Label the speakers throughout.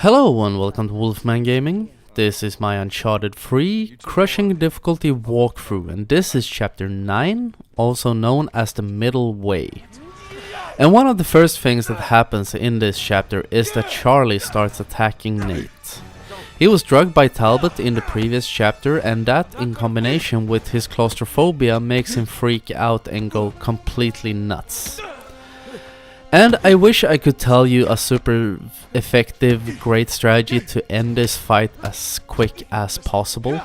Speaker 1: Hello and welcome to Wolfman Gaming. This is my Uncharted 3 Crushing Difficulty walkthrough, and this is chapter 9, also known as the Middle Way. And one of the first things that happens in this chapter is that Charlie starts attacking Nate. He was drugged by Talbot in the previous chapter, and that in combination with his claustrophobia makes him freak out and go completely nuts. And I wish I could tell you a super effective, great strategy to end this fight as quick as possible.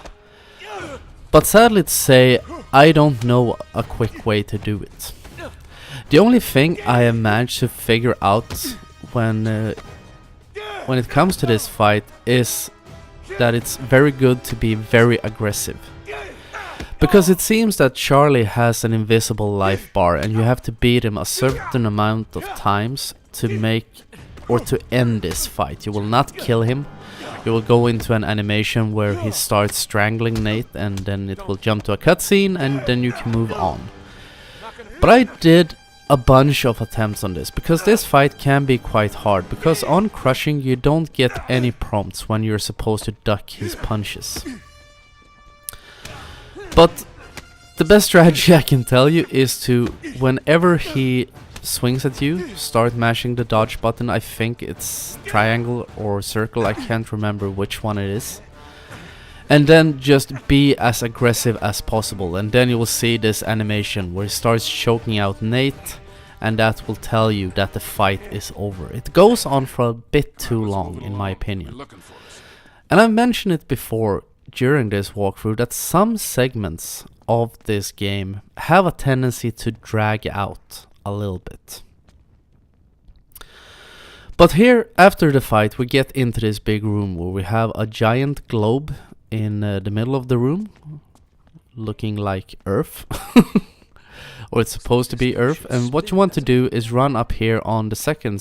Speaker 1: But sadly to say, I don't know a quick way to do it. The only thing I have managed to figure out when it comes to this fight is that it's very good to be very aggressive. Because it seems that Charlie has an invisible life bar and you have to beat him a certain amount of times to make or to end this fight. You will not kill him. You will go into an animation where he starts strangling Nate, and then it will jump to a cutscene and then you can move on. But I did a bunch of attempts on this because this fight can be quite hard, because on crushing you don't get any prompts when you're supposed to duck his punches. But the best strategy I can tell you is to, whenever he swings at you, start mashing the dodge button. I think it's triangle or circle, I can't remember which one it is. And then just be as aggressive as possible, and then you will see this animation where he starts choking out Nate, and that will tell you that the fight is over. It goes on for a bit too long in my opinion. And I've mentioned it before during this walkthrough that some segments of this game have a tendency to drag out a little bit. But here, after the fight, we get into this big room where we have a giant globe in the middle of the room, looking like Earth. Or it's supposed to be Earth. And what you want to do is run up here on the second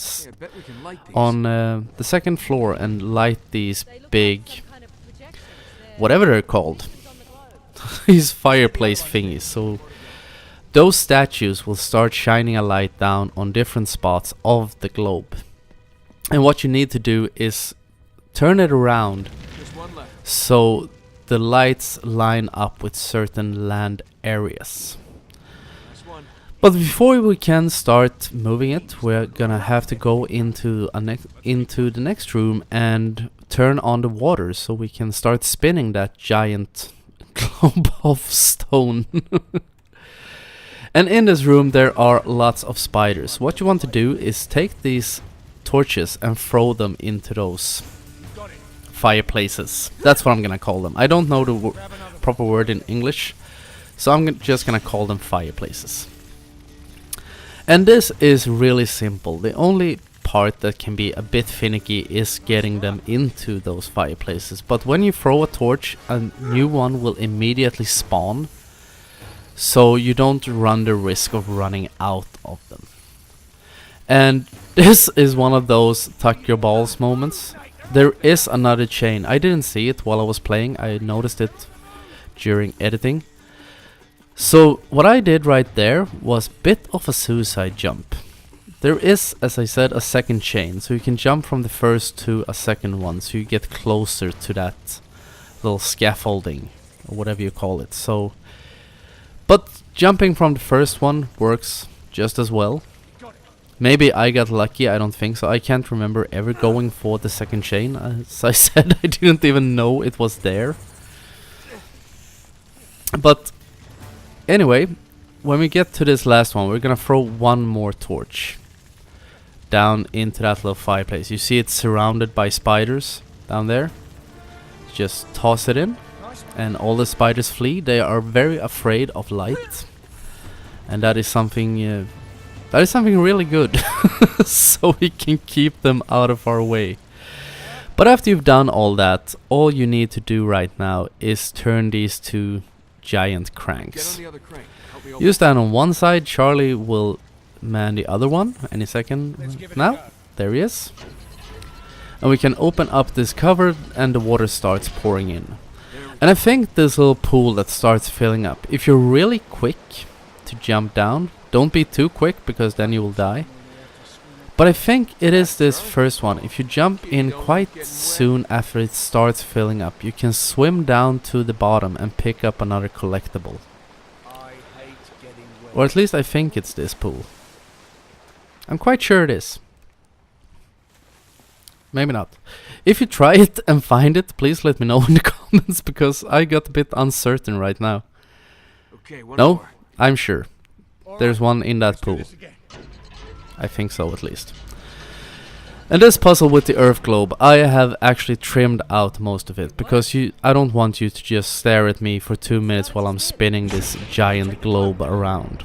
Speaker 1: floor and light these big, whatever they're called, these fireplace thingies. So those statues will start shining a light down on different spots of the globe. And what you need to do is turn it around so the lights line up with certain land areas. But before we can start moving it, we're gonna have to go into the next room and turn on the water so we can start spinning that giant globe of stone. And in this room there are lots of spiders. What you want to do is take these torches and throw them into those fireplaces. That's what I'm gonna call them. I don't know the proper word in English, so I'm just gonna call them fireplaces. And this is really simple. The only part that can be a bit finicky is getting them into those fireplaces. But when you throw a torch, a new one will immediately spawn, so you don't run the risk of running out of them. And this is one of those tuck your balls moments. There is another chain. I didn't see it while I was playing. I noticed it during editing. So what I did right there was a bit of a suicide jump. There is, as I said, a second chain, so you can jump from the first to a second one, so you get closer to that little scaffolding, or whatever you call it. So, but jumping from the first one works just as well. Maybe I got lucky, I don't think so. I can't remember ever going for the second chain. As I said, I didn't even know it was there. But anyway, when we get to this last one, we're gonna throw one more torch down into that little fireplace. You see it's surrounded by spiders down there. Just toss it in and all the spiders flee. They are very afraid of light, and that is something really good. So we can keep them out of our way. But after you've done all that, all you need to do right now is turn these two giant cranks. You stand on one side, Charlie will man the other one any second now. There he is. And we can open up this cover and the water starts pouring in. And I think this little pool that starts filling up, if you're really quick to jump down, don't be too quick because then you will die. But I think it is this first one. If you jump in quite soon after it starts filling up, you can swim down to the bottom and pick up another collectible. Or at least I think it's this pool. I'm quite sure it is. Maybe not. If you try it and find it, please let me know in the comments, because I got a bit uncertain right now.
Speaker 2: Okay,
Speaker 1: No, I'm sure. There's one in that pool. I think so, at least. And this puzzle with the Earth globe, I have actually trimmed out most of it, because I don't want you to just stare at me for 2 minutes while I'm spinning this giant globe around.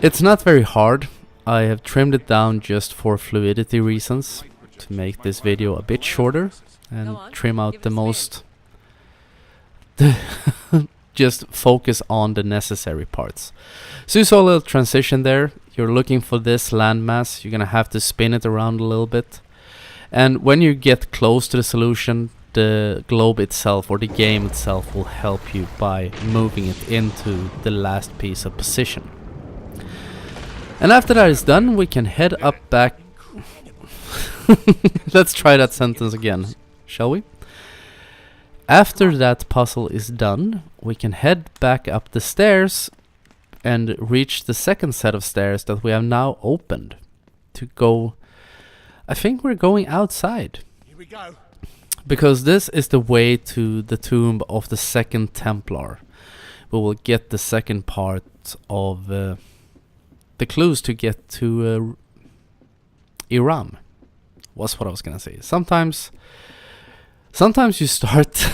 Speaker 1: It's not very hard. I have trimmed it down just for fluidity reasons, to make this video a bit shorter and trim out the most. Just focus on the necessary parts. So you saw a little transition there. You're looking for this landmass. You're gonna have to spin it around a little bit. And when you get close to the solution, the globe itself or the game itself will help you by moving it into the last piece of position. And after that is done, we can head up back. Let's try that sentence again, shall we? After that puzzle is done, we can head back up the stairs and reach the second set of stairs that we have now opened to go. I think we're going outside.
Speaker 2: Here we go.
Speaker 1: Because this is the way to the tomb of the second Templar. We will get the second part of the clues to get to Iram. Was what I was gonna say. Sometimes you start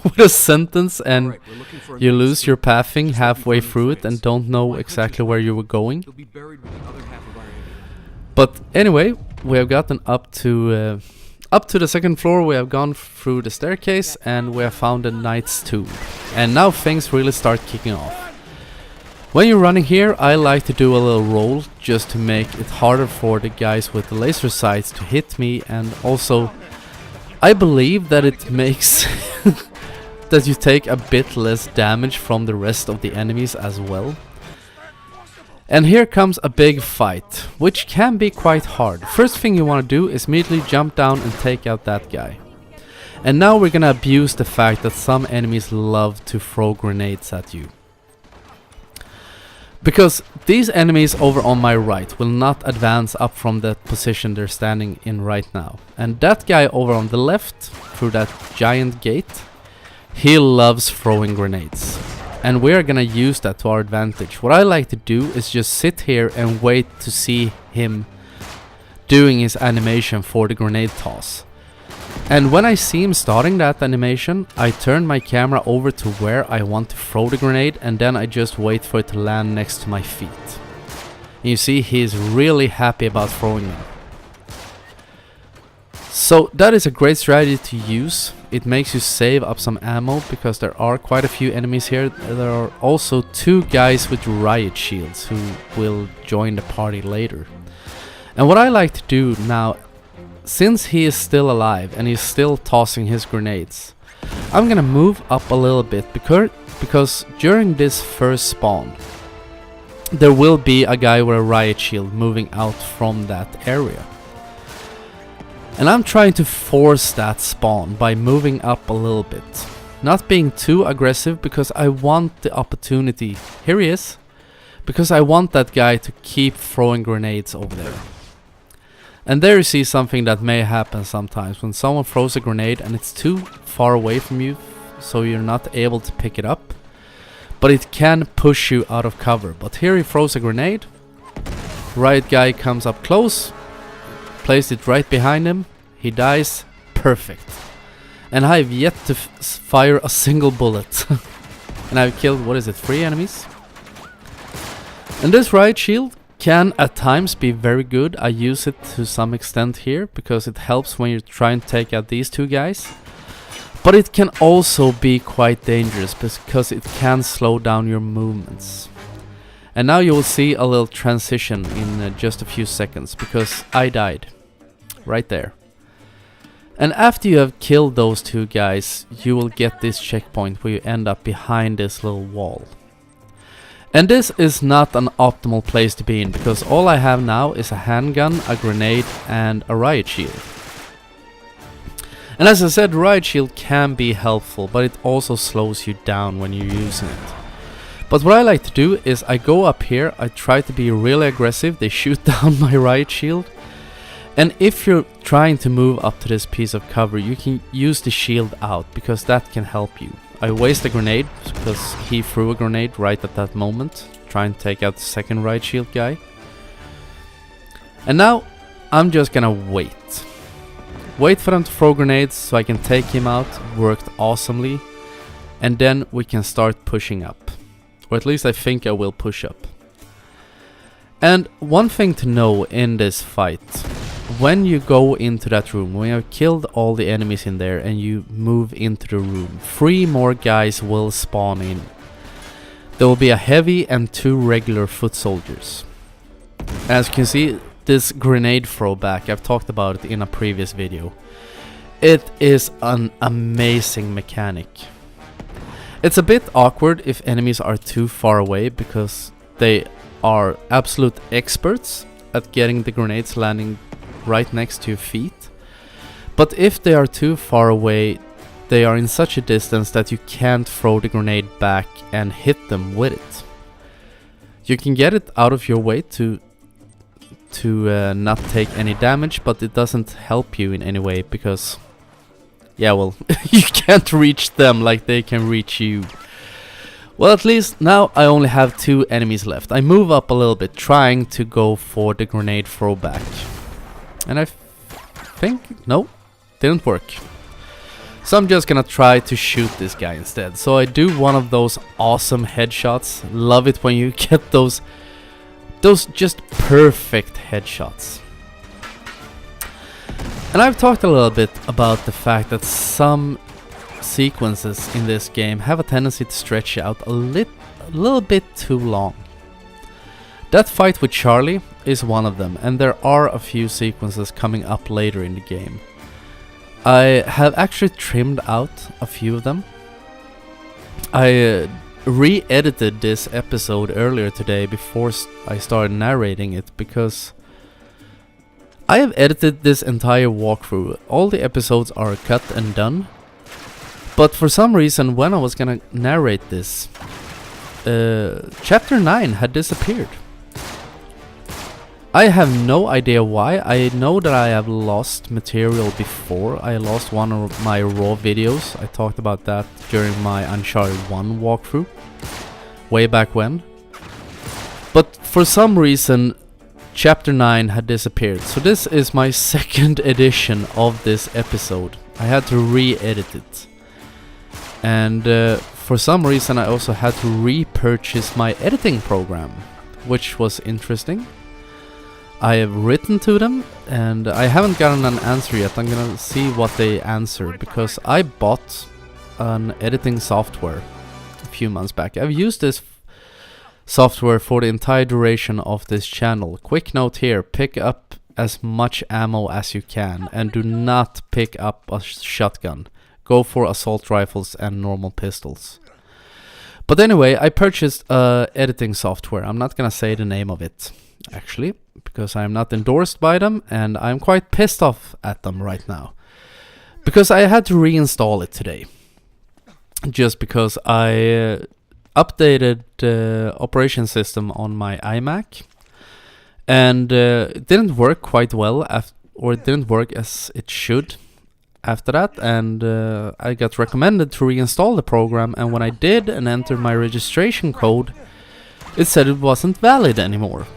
Speaker 1: with a sentence and you lose your pathing halfway through it and don't know exactly where you were going. But anyway, we have gotten up to the second floor. We have gone through the staircase and we have found a knight's tomb. And now things really start kicking off. When you're running here, I like to do a little roll just to make it harder for the guys with the laser sights to hit me, and also I believe that it makes that you take a bit less damage from the rest of the enemies as well. And here comes a big fight, which can be quite hard. First thing you want to do is immediately jump down and take out that guy. And now we're gonna abuse the fact that some enemies love to throw grenades at you. Because these enemies over on my right will not advance up from the position they're standing in right now. And that guy over on the left, through that giant gate, he loves throwing grenades. And we're gonna use that to our advantage. What I like to do is just sit here and wait to see him doing his animation for the grenade toss. And when I see him starting that animation, I turn my camera over to where I want to throw the grenade, and then I just wait for it to land next to my feet. And you see, he's really happy about throwing them. So that is a great strategy to use. It makes you save up some ammo, because there are quite a few enemies here. There are also 2 guys with riot shields who will join the party later. And what I like to do now, since he is still alive and he's still tossing his grenades, I'm gonna move up a little bit, because during this first spawn there will be a guy with a riot shield moving out from that area. And I'm trying to force that spawn by moving up a little bit. Not being too aggressive, because I want the opportunity. Here he is. Because I want that guy to keep throwing grenades over there. And there you see something that may happen sometimes. When someone throws a grenade and it's too far away from you, so you're not able to pick it up. But it can push you out of cover. But here he throws a grenade. Riot guy comes up close. Placed it right behind him. He dies. Perfect. And I've yet to fire a single bullet. And I've killed, what is it, 3 enemies? And this riot shield can at times be very good. I use it to some extent here, because it helps when you're trying to take out these 2 guys. But it can also be quite dangerous, because it can slow down your movements. And now you will see a little transition in just a few seconds, because I died. Right there. And after you have killed those 2 guys, you will get this checkpoint where you end up behind this little wall. And this is not an optimal place to be in, because all I have now is a handgun, a grenade, and a riot shield. And as I said, riot shield can be helpful, but it also slows you down when you're using it. But what I like to do is I go up here, I try to be really aggressive, they shoot down my riot shield. And if you're trying to move up to this piece of cover, you can use the shield out, because that can help you. I waste a grenade, because he threw a grenade right at that moment, trying to take out the second riot shield guy. And now, I'm just gonna wait. Wait for them to throw grenades, so I can take him out, worked awesomely. And then we can start pushing up. Or at least I think I will push up. And one thing to know in this fight, when you go into that room, when you have killed all the enemies in there and you move into the room, 3 more guys will spawn in. There will be a heavy and 2 regular foot soldiers. As you can see, this grenade throwback, I've talked about it in a previous video. It is an amazing mechanic. It's a bit awkward if enemies are too far away, because they are absolute experts at getting the grenades landing right next to your feet. But if they are too far away, they are in such a distance that you can't throw the grenade back and hit them with it. You can get it out of your way to not take any damage, but it doesn't help you in any way, because yeah, well, you can't reach them like they can reach you. Well, at least now I only have 2 enemies left. I move up a little bit, trying to go for the grenade throwback. And I think, no, didn't work. So I'm just gonna try to shoot this guy instead. So I do one of those awesome headshots. Love it when you get those just perfect headshots. And I've talked a little bit about the fact that some sequences in this game have a tendency to stretch out a little bit too long. That fight with Charlie is one of them, and there are a few sequences coming up later in the game. I have actually trimmed out a few of them. I re-edited this episode earlier today before I started narrating it, because I have edited this entire walkthrough. All the episodes are cut and done. But for some reason, when I was gonna narrate this, Chapter 9 had disappeared. I have no idea why. I know that I have lost material before. I lost one of my raw videos. I talked about that during my Uncharted 1 walkthrough, way back when. But for some reason, Chapter 9 had disappeared. So this is my second edition of this episode. I had to re-edit it. And for some reason I also had to repurchase my editing program, which was interesting. I have written to them and I haven't gotten an answer yet. I'm gonna see what they answer, because I bought an editing software a few months back. I've used this software for the entire duration of this channel. Quick note here, pick up as much ammo as you can and do not pick up a shotgun. Go for assault rifles and normal pistols. But anyway, I purchased editing software. I'm not gonna say the name of it, actually, because I'm not endorsed by them and I'm quite pissed off at them right now. Because I had to reinstall it today. Just because I updated the operation system on my iMac, and it didn't work quite well, or it didn't work as it should after that, and I got recommended to reinstall the program, and when I did and entered my registration code, it said it wasn't valid anymore.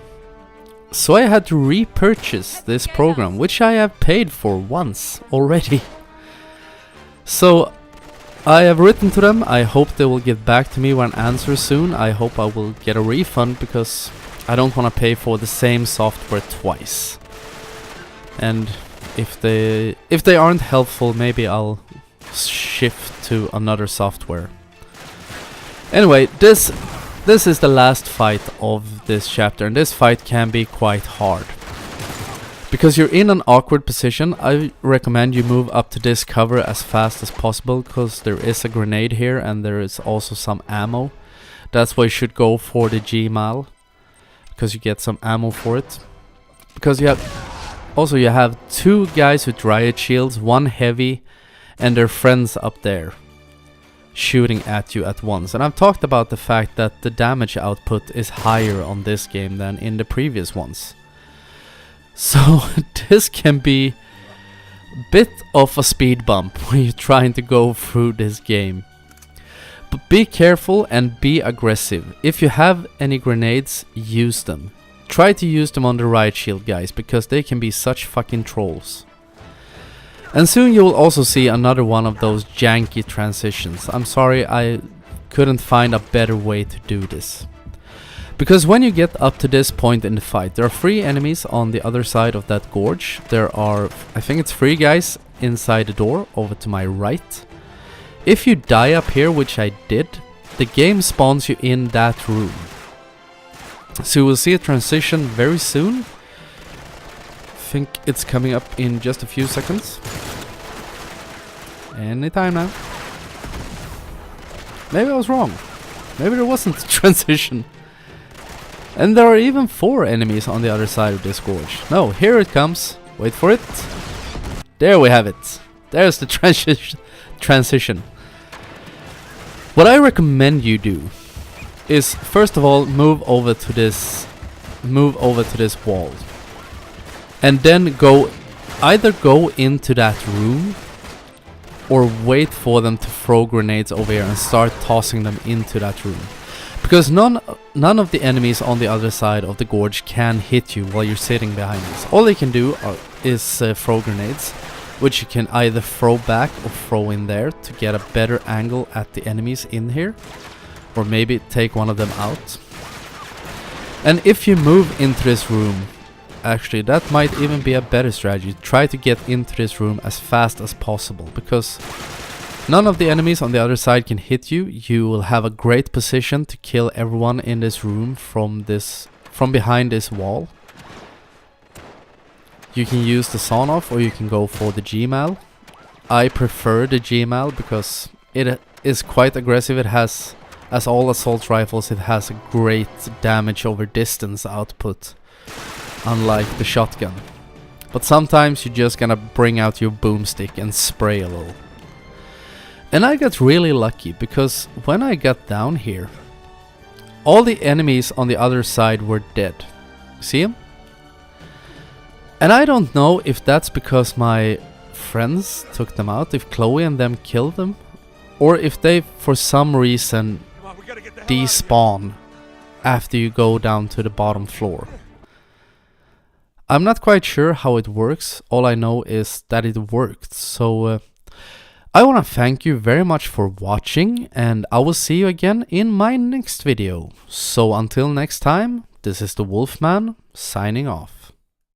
Speaker 1: So I had to repurchase this program, which I have paid for once already. So I have written to them. I hope they will get back to me with an answer soon. I hope I will get a refund, because I don't want to pay for the same software twice. And if they aren't helpful, maybe I'll shift to another software. Anyway, this is the last fight of this chapter, and this fight can be quite hard. Because you're in an awkward position, I recommend you move up to this cover as fast as possible, because there is a grenade here and there is also some ammo. That's why you should go for the Gmal, because you get some ammo for it. Because you have 2 guys with riot shields, 1 heavy, and their friends up there shooting at you at once. And I've talked about the fact that the damage output is higher on this game than in the previous ones. So this can be a bit of a speed bump when you're trying to go through this game. But be careful and be aggressive. If you have any grenades, use them. Try to use them on the riot shield guys, because they can be such fucking trolls. And soon you will also see another one of those janky transitions. I'm sorry, I couldn't find a better way to do this. Because when you get up to this point in the fight, there are 3 enemies on the other side of that gorge. There are, I think it's 3 guys inside the door over to my right. If you die up here, which I did, the game spawns you in that room. So you will see a transition very soon. I think it's coming up in just a few seconds. Anytime now. Maybe I was wrong. Maybe there wasn't a transition. And there are even 4 enemies on the other side of this gorge. No, here it comes. Wait for it. There we have it. There's the transition. What I recommend you do is, first of all, move over to this wall. And then either go into that room or wait for them to throw grenades over here and start tossing them into that room. Because none of the enemies on the other side of the gorge can hit you while you're sitting behind this. All they can do is throw grenades, which you can either throw back or throw in there to get a better angle at the enemies in here. Or maybe take one of them out. And if you move into this room, actually that might even be a better strategy. Try to get into this room as fast as possible, because none of the enemies on the other side can hit you. You will have a great position to kill everyone in this room from behind this wall. You can use the sawn off, or you can go for the Gmal. I prefer the Gmal because it is quite aggressive. It has, as all assault rifles, it has a great damage over distance output, unlike the shotgun. But sometimes you're just gonna bring out your boomstick and spray a little. And I got really lucky, because when I got down here, all the enemies on the other side were dead. See them? And I don't know if that's because my friends took them out, if Chloe and them killed them, or if they for some reason despawn after you go down to the bottom floor. I'm not quite sure how it works. All I know is that it worked. So I want to thank you very much for watching, and I will see you again in my next video. So until next time, this is the Wolfman signing off.